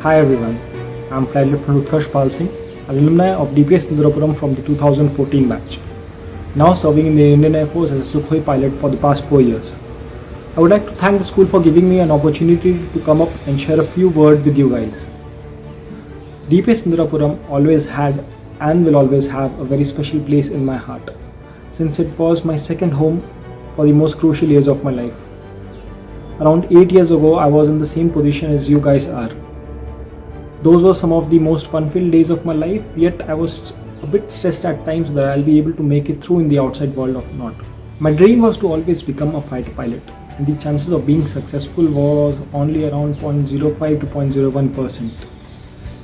Hi everyone, I'm Flight Lieutenant Utkarsh Pal Singh, an alumni of DPS Indirapuram from the 2014 batch, now serving in the Indian Air Force as a Sukhoi pilot for the past 4 years. I would like to thank the school for giving me an opportunity to come up and share a few words with you guys. DPS Indirapuram always had and will always have a very special place in my heart, since it was my second home for the most crucial years of my life. Around 8 years ago, I was in the same position as you guys are. Those were some of the most fun-filled days of my life, yet I was a bit stressed at times that I'll be able to make it through in the outside world or not. My dream was to always become a fighter pilot, and the chances of being successful was only around 0.05 to 0.01%.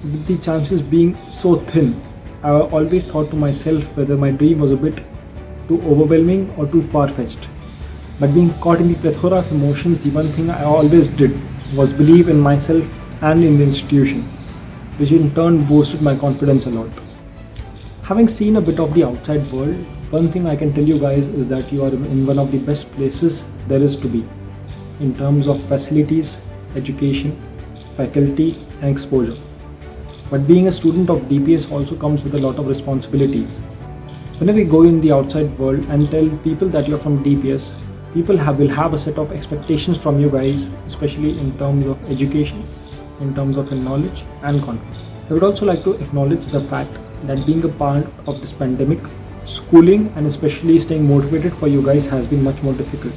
With the chances being so thin, I always thought to myself whether my dream was a bit too overwhelming or too far-fetched. But being caught in the plethora of emotions, the one thing I always did was believe in myself and in the institution, which in turn boosted my confidence a lot. Having seen a bit of the outside world, one thing I can tell you guys is that you are in one of the best places there is to be, in terms of facilities, education, faculty and exposure. But being a student of DPS also comes with a lot of responsibilities. Whenever we go in the outside world and tell people that you're from DPS, people will have a set of expectations from you guys, especially in terms of education, in terms of knowledge and confidence. I would also like to acknowledge the fact that being a part of this pandemic, schooling and especially staying motivated for you guys has been much more difficult.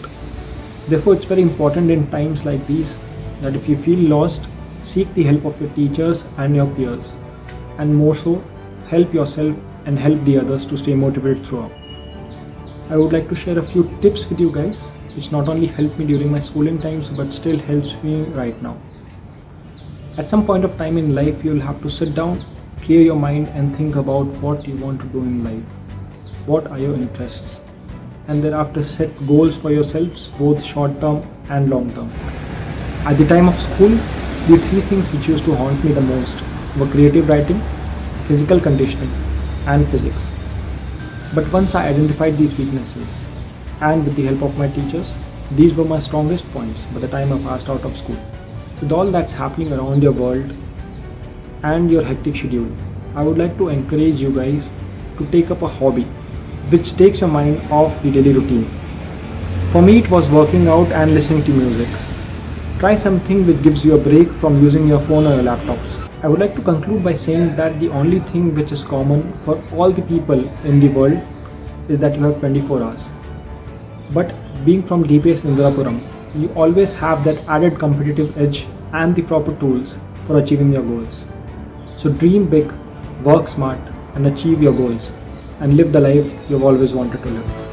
Therefore, it's very important in times like these that if you feel lost, seek the help of your teachers and your peers, and more so, help yourself and help the others to stay motivated throughout. I would like to share a few tips with you guys, which not only helped me during my schooling times but still helps me right now. At some point of time in life, you'll have to sit down, clear your mind and think about what you want to do in life. What are your interests? And thereafter set goals for yourselves, both short term and long term. At the time of school, the three things which used to haunt me the most were creative writing, physical conditioning and physics. But once I identified these weaknesses, and with the help of my teachers, these were my strongest points by the time I passed out of school. With all that's happening around your world and your hectic schedule, I would like to encourage you guys to take up a hobby which takes your mind off the daily routine. For me, it was working out and listening to music. Try something which gives you a break from using your phone or your laptops. I would like to conclude by saying that the only thing which is common for all the people in the world is that you have 24 hours. But being from DPS Indirapuram, you always have that added competitive edge and the proper tools for achieving your goals. So dream big, work smart and achieve your goals and live the life you've always wanted to live.